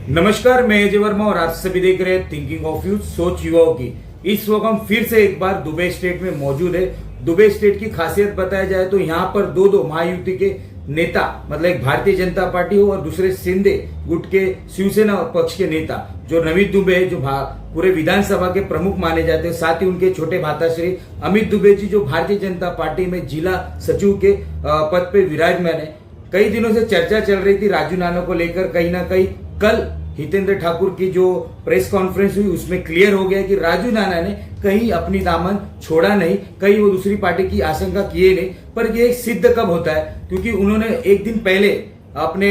नमस्कार, मैं अजय वर्मा और आप सभी देख रहे हैं थिंकिंग ऑफ यूथ, सोच युवाओं की। इस वक्त हम फिर से एक बार दुबई स्टेट में मौजूद है। दुबई स्टेट की खासियत बताया जाए तो यहाँ पर दो महायुति के नेता, मतलब एक भारतीय जनता पार्टी हो और दूसरे शिंदे गुट के शिवसेना पक्ष के नेता जो नवीन दुबे है, जो पूरे विधानसभा के प्रमुख माने जाते हैं। साथ ही उनके छोटे भाताश्री अमित दुबे जी जो भारतीय जनता पार्टी में जिला सचिव के पद पे विराजमान है। कई दिनों से चर्चा चल रही थी राजू नाना को लेकर। कहीं ना कहीं कल हितेंद्र ठाकुर की जो प्रेस कॉन्फ्रेंस हुई उसमें क्लियर हो गया कि राजू नाना ने कहीं अपनी दामन छोड़ा नहीं, कहीं वो दूसरी पार्टी की आशंका किए नहीं। पर ये सिद्ध कब होता है, क्योंकि उन्होंने एक दिन पहले अपने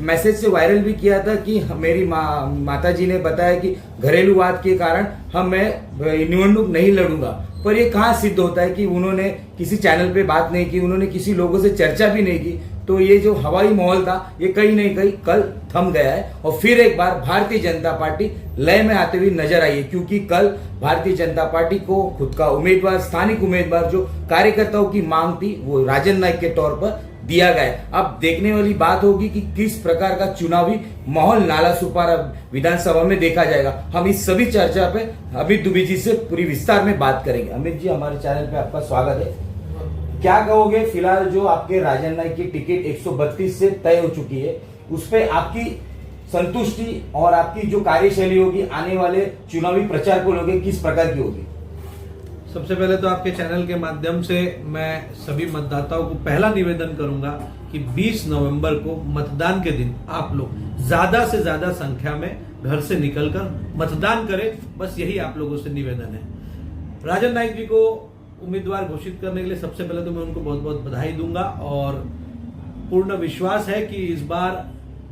मैसेज से वायरल भी किया था कि मेरी माता जी ने बताया कि घरेलू वाद के कारण मैं निवडणूक नहीं लड़ूंगा। पर ये कहाँ सिद्ध होता है कि उन्होंने किसी चैनल पे बात नहीं की, उन्होंने किसी लोगों से चर्चा भी नहीं की। तो ये जो हवाई माहौल था ये कहीं नहीं कहीं कल थम गया है और फिर एक बार भारतीय जनता पार्टी लय में आते हुए नजर आई है। क्योंकि कल भारतीय जनता पार्टी को खुद का उम्मीदवार, स्थानिक उम्मीदवार जो कार्यकर्ताओं की मांग थी वो राजन नाईक के तौर पर दिया गया है। अब देखने वाली बात होगी कि किस प्रकार का चुनावी माहौल नालासोपारा विधानसभा में देखा जाएगा। हम इस सभी चर्चा पे अमित दुबे जी से पूरी विस्तार में बात करेंगे। अमित जी, हमारे चैनल पे आपका स्वागत है। क्या कहोगे, फिलहाल जो आपके राजन नाईक की टिकट 132 से तय हो चुकी है, उस पे आपकी संतुष्टि और आपकी जो कार्यशैली होगी आने वाले चुनावी प्रचार को लेकर किस प्रकार की होगी? सबसे पहले तो आपके चैनल के माध्यम से मैं सभी मतदाताओं को पहला निवेदन करूंगा कि 20 नवंबर को मतदान के दिन आप लोग ज्यादा से ज्यादा संख्या में घर से निकलकर मतदान करें। बस यही आप लोगों से निवेदन है। राजन नाईक जी को उम्मीदवार घोषित करने के लिए सबसे पहले तो मैं उनको बहुत बहुत बधाई दूंगा और पूर्ण विश्वास है कि इस बार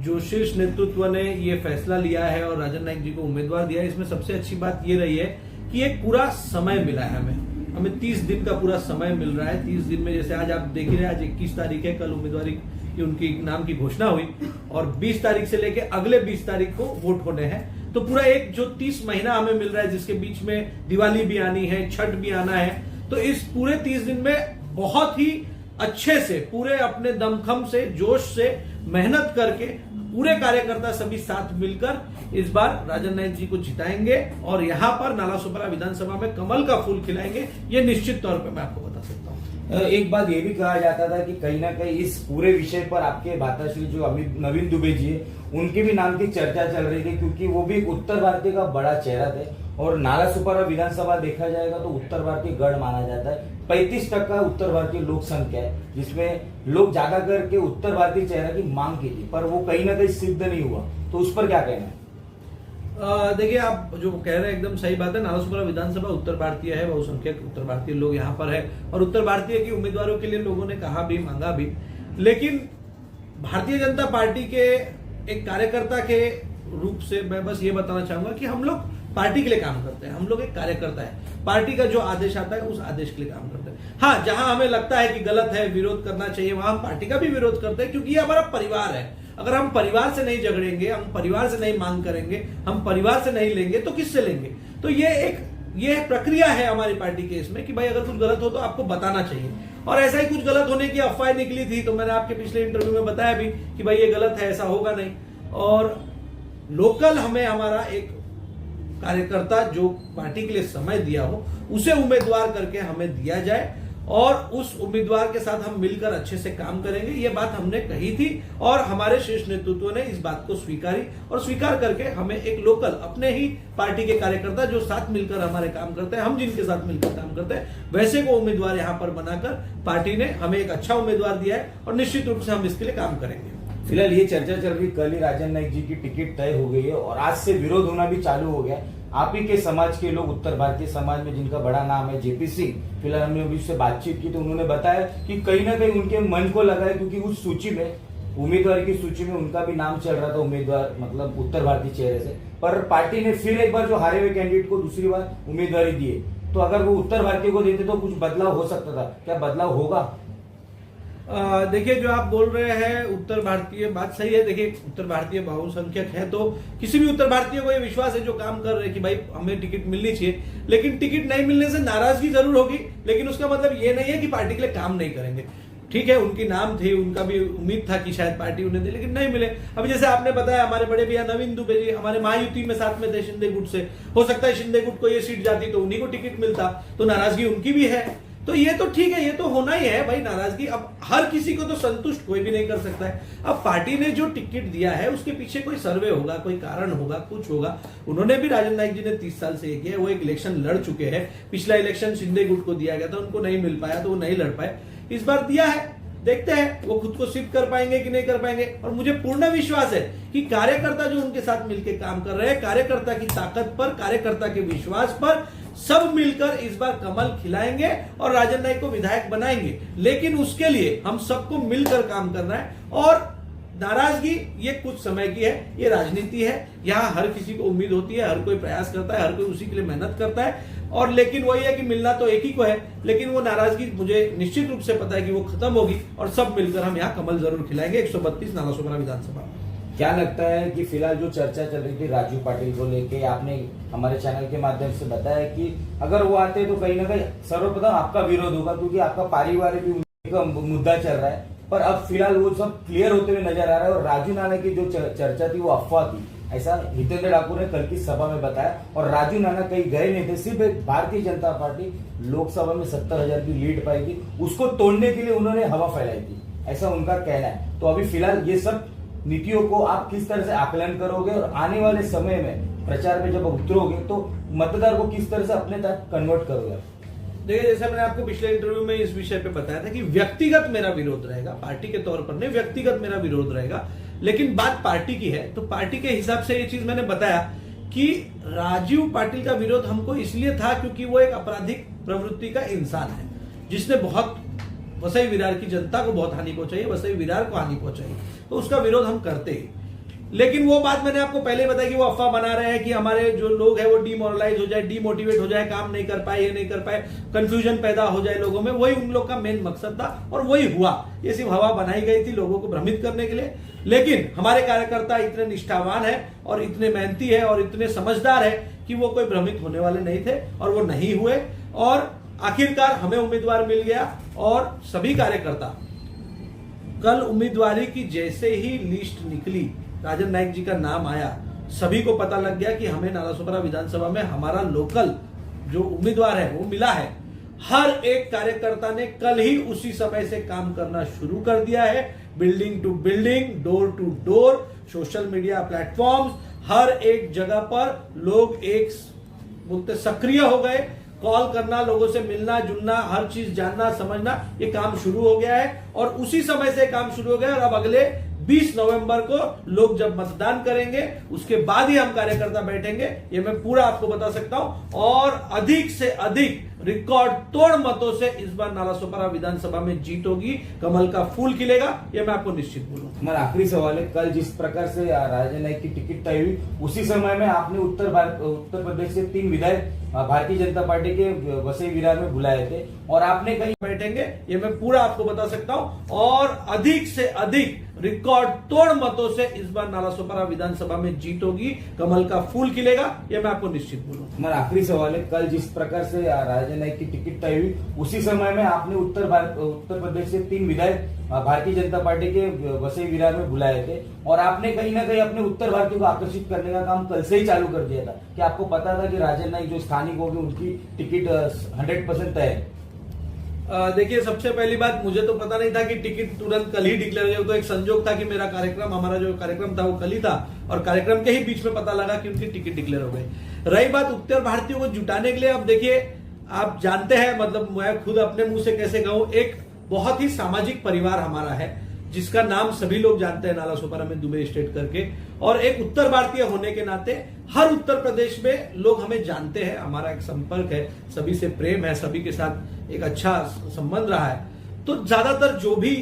जो शीर्ष नेतृत्व ने ये फैसला लिया है और राजन नाईक जी को उम्मीदवार दिया है, इसमें सबसे अच्छी बात ये रही है कि एक पूरा समय मिला है हमें 30 दिन का पूरा समय मिल रहा है। 30 दिन में जैसे आज आप देख ही रहे हैं, आज 21 तारीख है, कल उम्मीदवारी की उनकी नाम की घोषणा हुई और 20 तारीख से लेकर अगले 20 तारीख को वोट होने हैं। तो पूरा एक जो 30 महीना हमें मिल रहा है, जिसके बीच में दिवाली भी आनी है, छठ भी आना है। तो इस पूरे 30 दिन में बहुत ही अच्छे से, पूरे अपने दमखम से, जोश से मेहनत करके पूरे कार्यकर्ता सभी साथ मिलकर इस बार राजन नाईक जी को जिताएंगे और यहां पर नालासोपारा विधानसभा में कमल का फूल खिलाएंगे। ये निश्चित तौर पे मैं आपको बता सकता हूं। एक बात ये भी कहा जाता था कि कहीं ना कहीं इस पूरे विषय पर आपके भाताश्री जो नवीन दुबे जी है उनके भी नाम की चर्चा चल रही थी, क्योंकि वो भी उत्तर भारतीय का बड़ा चेहरा थे और नालासोपारा विधानसभा देखा जाएगा तो उत्तर भारतीय गढ़ माना जाता है। 35% उत्तर भारतीय लोक संख्या है, जिसमें लोग ज्यादा करके उत्तर भारतीय चेहरा की मांग की थी, पर वो कहीं ना कहीं सिद्ध नहीं हुआ। तो उस पर क्या कहना है? देखिए, आप जो कह रहे हैं एकदम सही बात है। नालासोपारा विधानसभा उत्तर भारतीय है, बहुसंख्यक उत्तर भारतीय लोग यहाँ पर है और उत्तर भारतीय की उम्मीदवारों के लिए लोगों ने कहा भी, मांगा भी। लेकिन भारतीय जनता पार्टी के एक कार्यकर्ता के रूप से मैं बस ये बताना चाहूंगा कि हम लोग पार्टी के लिए काम करते हैं। हम लोग एक कार्यकर्ता है, पार्टी का जो आदेश आता है उस आदेश के लिए काम करते हैं। हाँ, जहां हमें लगता है कि गलत है, विरोध करना चाहिए, वहां हम पार्टी का भी विरोध करते हैं, क्योंकि ये हमारा परिवार है। अगर हम परिवार से नहीं झगड़ेंगे, हम परिवार से नहीं मांग करेंगे, हम परिवार से नहीं लेंगे तो किससे लेंगे? तो ये प्रक्रिया है हमारी पार्टी के इसमें कि भाई अगर कुछ गलत हो तो आपको बताना चाहिए। और ऐसा ही कुछ गलत होने की अफवाह निकली थी तो मैंने आपके पिछले इंटरव्यू में बताया भी कि भाई ये गलत है, ऐसा होगा नहीं। और लोकल हमें हमारा एक कार्यकर्ता जो पार्टी के लिए समय दिया हो उसे उम्मीदवार करके हमें दिया जाए और उस उम्मीदवार के साथ हम मिलकर अच्छे से काम करेंगे। ये बात हमने कही थी और हमारे शीर्ष नेतृत्व ने इस बात को स्वीकारी और स्वीकार करके हमें एक लोकल अपने ही पार्टी के कार्यकर्ता जो साथ मिलकर हमारे काम करते हैं, हम जिनके साथ मिलकर काम करते हैं, वैसे को उम्मीदवार यहाँ पर बनाकर पार्टी ने हमें एक अच्छा उम्मीदवार दिया है और निश्चित रूप से हम इसके लिए काम करेंगे। फिलहाल ये चर्चा चल रही, कल ही राजन नाईक जी की टिकट तय हो गई है और आज से विरोध होना भी चालू हो गया। आप ही के समाज के लोग, उत्तर भारतीय समाज में जिनका बड़ा नाम है जेपी सिंह, फिलहाल हमने अभी उससे बातचीत की तो उन्होंने बताया कि कहीं ना कहीं उनके मन को लगा है, क्योंकि उस सूची में, उम्मीदवार की सूची में उनका भी नाम चल रहा था उम्मीदवार, मतलब उत्तर भारतीय चेहरे से। पर पार्टी ने फिर एक बार जो हारे हुए कैंडिडेट को दूसरी बार उम्मीदवारी दी है, तो अगर वो उत्तर भारतीय को देते तो कुछ बदलाव हो सकता था। क्या बदलाव होगा? देखिए, जो आप बोल रहे हैं उत्तर भारतीय, बात सही है। देखिए, उत्तर भारतीय बहुसंख्यक है तो किसी भी उत्तर भारतीय को ये विश्वास है जो काम कर रहे हैं कि भाई हमें टिकट मिलनी चाहिए। लेकिन टिकट नहीं मिलने से नाराजगी जरूर होगी, लेकिन उसका मतलब ये नहीं है कि पार्टी के लिए काम नहीं करेंगे। ठीक है, उनकी नाम थे, उनका भी उम्मीद था कि शायद पार्टी उन्हें दे, लेकिन नहीं मिले। अभी जैसे आपने बताया हमारे बड़े भैया नवीन दुबे जी हमारे महायुति में साथ में थे शिंदे गुट से, हो सकता है शिंदे गुट को ये सीट जाती तो उन्हीं को टिकट मिलता, तो नाराजगी उनकी भी है। तो ये तो ठीक है, ये तो होना ही है भाई नाराजगी। अब हर किसी को तो संतुष्ट कोई भी नहीं कर सकता है। अब पार्टी ने जो टिकट दिया है उसके पीछे कोई सर्वे होगा, कोई कारण होगा, कुछ होगा। उन्होंने भी राजन नाईक जी ने 30 साल से ये किया, वो एक इलेक्शन लड़ चुके हैं। पिछला इलेक्शन शिंदे गुट को दिया गया था, उनको नहीं मिल पाया तो वो नहीं लड़ पाए, इस बार दिया है, देखते हैं वो खुद को सिद्ध कर पाएंगे कि नहीं कर पाएंगे। और मुझे पूर्ण विश्वास है कि कार्यकर्ता जो उनके साथ मिलकर काम कर रहे हैं, कार्यकर्ता की ताकत पर, कार्यकर्ता के विश्वास पर सब मिलकर इस बार कमल खिलाएंगे और राजन नाईक को विधायक बनाएंगे। लेकिन उसके लिए हम सबको मिलकर काम करना है। और नाराजगी ये कुछ समय की है, ये राजनीति है, यहाँ हर किसी को उम्मीद होती है, हर कोई प्रयास करता है, हर कोई उसी के लिए मेहनत करता है। और लेकिन वही है कि मिलना तो एक ही को है, लेकिन वो नाराजगी मुझे निश्चित रूप से पता है कि वो खत्म होगी और सब मिलकर हम यहाँ कमल जरूर खिलाएंगे 132 नालासोपारा विधानसभा। क्या लगता है कि फिलहाल जो चर्चा चल रही थी राजू पाटिल को लेके, आपने हमारे चैनल के माध्यम से बताया कि अगर वो आते तो कहीं ना कहीं सर्वप्रथम आपका विरोध होगा, क्योंकि आपका पारिवारिक भी मुद्दा चल रहा है, पर अब फिलहाल वो सब क्लियर होते हुए नजर आ रहा है। और राजू नाना की जो चर्चा थी वो अफवाह थी, ऐसा हितेंद्र ठाकुर ने कल की सभा में बताया। और राजू नाना कहीं गए नहीं थे, सिर्फ एक भारतीय जनता पार्टी लोकसभा में 70,000 की लीड पाएगी, उसको तोड़ने के लिए उन्होंने हवा फैलाई थी, ऐसा उनका कहना है। तो अभी फिलहाल ये सब नीतियों को आप किस तरह से आकलन करोगे और आने वाले समय में प्रचार में जब उतरोगे तो मतदार को किस तरह से अपने तक कन्वर्ट करोगे? देखिए, जैसे मैंने आपको पिछले इंटरव्यू में इस विषय पे बताया था कि व्यक्तिगत मेरा विरोध रहेगा, पार्टी के तौर पर नहीं, व्यक्तिगत मेरा विरोध रहेगा। लेकिन बात पार्टी की है तो पार्टी के हिसाब से ये चीज मैंने बताया कि राजीव पाटिल का विरोध हमको इसलिए था क्योंकि वो एक आपराधिक प्रवृत्ति का इंसान है, जिसने बहुत वसई विरार की जनता को बहुत हानि पहुंचाई, वसई विरार को हानि पहुंचाई, तो उसका विरोध हम करते ही। लेकिन वो बात मैंने आपको पहले ही बताया कि वो अफवाह बना रहे हैं कि हमारे जो लोग हैं वो डिमोरलाइज हो जाए, डिमोटिवेट हो जाए, काम नहीं कर पाए, ये नहीं कर पाए, कंफ्यूजन पैदा हो जाए लोगों में, वही उन लोग का मेन मकसद था और वही हुआ। ये सिर्फ हवा बनाई गई थी लोगों को भ्रमित करने के लिए। लेकिन हमारे कार्यकर्ता इतने निष्ठावान है और इतने मेहनती है और इतने समझदार है कि वो कोई भ्रमित होने वाले नहीं थे और वो नहीं हुए। और आखिरकार हमें उम्मीदवार मिल गया और सभी कार्यकर्ता, कल उम्मीदवारी की जैसे ही लिस्ट निकली, राजन नाईक जी का नाम आया, सभी को पता लग गया कि हमें नालासोपारा विधानसभा में हमारा लोकल जो उम्मीदवार है वो मिला है। हर एक कार्यकर्ता ने कल ही उसी समय से काम करना शुरू कर दिया है, building to building, door to door, social media platforms, हर एक जगह पर लोग एक बोलते सक्रिय हो गए। कॉल करना, लोगों से मिलना जुलना, हर चीज जानना समझना, ये काम शुरू हो गया है और उसी समय से काम शुरू हो गया। और अब अगले 20 नवंबर को लोग जब मतदान करेंगे उसके बाद ही हम कार्यकर्ता बैठेंगे, ये मैं पूरा आपको बता सकता हूं। और अधिक से अधिक रिकॉर्ड तोड़ मतों से इस बार नालासोपारा विधानसभा में जीत होगी, कमल का फूल खिलेगा, ये मैं आपको निश्चित बोलूंगा। हमारा आखिरी सवाल है, कल जिस प्रकार से राजन नाईक की टिकट तय हुई उसी समय में आपने उत्तर प्रदेश से 3 विधायक भारतीय जनता पार्टी के वसई विरार में बुलाए थे और आपने कहीं बैठेंगे, ये मैं पूरा आपको बता सकता हूं। और अधिक से अधिक रिकॉर्ड तोड़ मतों से इस बार नालासोपारा विधानसभा में जीत होगी, कमल का फूल खिलेगा, ये मैं आपको निश्चित बोलूंगा। हमारा आखिरी सवाल है, कल जिस प्रकार से राजन नाईक की टिकट तय हुई उसी समय में आपने उत्तर प्रदेश से 3 विधायक भारतीय जनता पार्टी के वसई विरार में बुलाए थे और आपने कहीं ना कहीं अपने उत्तर भारतीयों को आकर्षित करने का काम कल से ही चालू कर दिया था कि आपको पता था कि राजन नाईक जो स्थानिक होगी उनकी टिकट 100% तय है। देखिए, सबसे पहली बात, मुझे तो पता नहीं था कि टिकट तुरंत कल ही डिक्लेयर हो, तो एक संजोग था कि मेरा कार्यक्रम, हमारा जो कार्यक्रम था वो कल ही था और कार्यक्रम के ही बीच में पता लगा कि उनकी टिकट डिक्लेयर हो गई। रही बात उत्तर भारतीयों को जुटाने के लिए, अब देखिए आप जानते हैं, मतलब मैं खुद अपने मुंह से कैसे कहूं, एक बहुत ही सामाजिक परिवार हमारा है जिसका नाम सभी लोग जानते हैं नालासोपारा में दुबे स्टेट करके, और एक उत्तर भारतीय होने के नाते हर उत्तर प्रदेश में लोग हमें जानते हैं, हमारा एक संपर्क है, सभी से प्रेम है, सभी के साथ एक अच्छा संबंध रहा है। तो ज्यादातर जो भी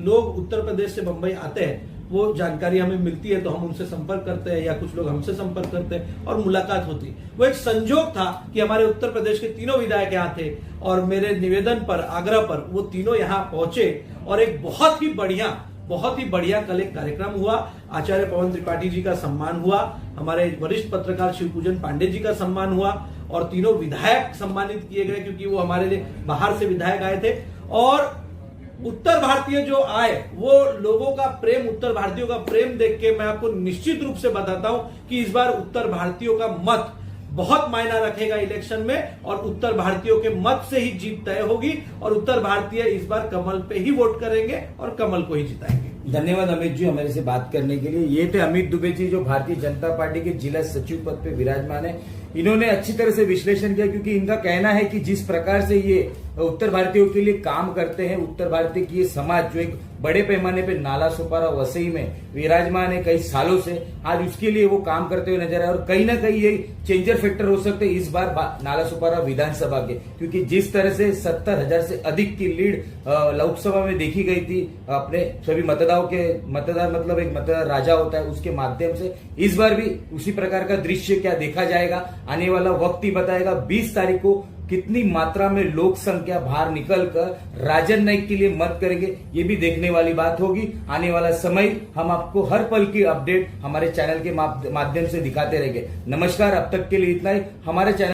लोग उत्तर प्रदेश से बंबई आते हैं वो जानकारी हमें मिलती है तो हम उनसे संपर्क करते हैं या कुछ लोग हमसे संपर्क करते हैं और मुलाकात होती है। वो एक संजोग था कि हमारे उत्तर प्रदेश के तीनों विधायक यहाँ थे और मेरे निवेदन पर, आग्रह पर वो तीनों यहाँ पहुंचे और एक बहुत ही बढ़िया कल एक कार्यक्रम हुआ। आचार्य पवन त्रिपाठी जी का सम्मान हुआ, हमारे वरिष्ठ पत्रकार शिवपूजन पांडे जी का सम्मान हुआ और तीनों विधायक सम्मानित किए गए क्योंकि वो हमारे लिए बाहर से विधायक आए थे। और उत्तर भारतीय जो आए वो लोगों का प्रेम, उत्तर भारतीयों का प्रेम देख के मैं आपको निश्चित रूप से बताता हूं कि इस बार उत्तर भारतीयों का मत बहुत मायना रखेगा इलेक्शन में, और उत्तर भारतीयों के मत से ही जीत तय होगी, और उत्तर भारतीय इस बार कमल पे ही वोट करेंगे और कमल को ही जिताएंगे। धन्यवाद अमित जी हमारे से बात करने के लिए। ये थे अमित दुबे जी जो भारतीय जनता पार्टी के जिला सचिव पद पे विराजमान है। इन्होंने अच्छी तरह से विश्लेषण किया, क्योंकि इनका कहना है कि जिस प्रकार से ये उत्तर भारतीयों के लिए काम करते हैं, उत्तर भारतीय की ये समाज जो एक बड़े पैमाने पे नाला सुपारा वसई में विराजमान है कई सालों से, आज उसके लिए वो काम करते हुए नजर आए, और कहीं ना कहीं ये चेंजर फैक्टर हो सकते हैं इस बार नाला सुपारा विधानसभा के, क्योंकि जिस तरह से 70,000 से अधिक की लीड लोकसभा में देखी गई थी अपने सभी मतदार मतलब एक मतदार राजा होता है उसके माध्यम से, इस बार भी उसी प्रकार का दृश्य क्या देखा जाएगा आने वाला वक्त ही बताएगा। 20 तारीख को कितनी मात्रा में लोक संख्या बाहर निकलकर राजन नाईक के लिए मत करेंगे, ये भी देखने वाली बात होगी। आने वाला समय हम आपको हर पल की अपडेट हमारे चैनल के माध्यम से दिखाते रहेंगे। नमस्कार, अब तक के लिए इतना ही। हमारे चैनल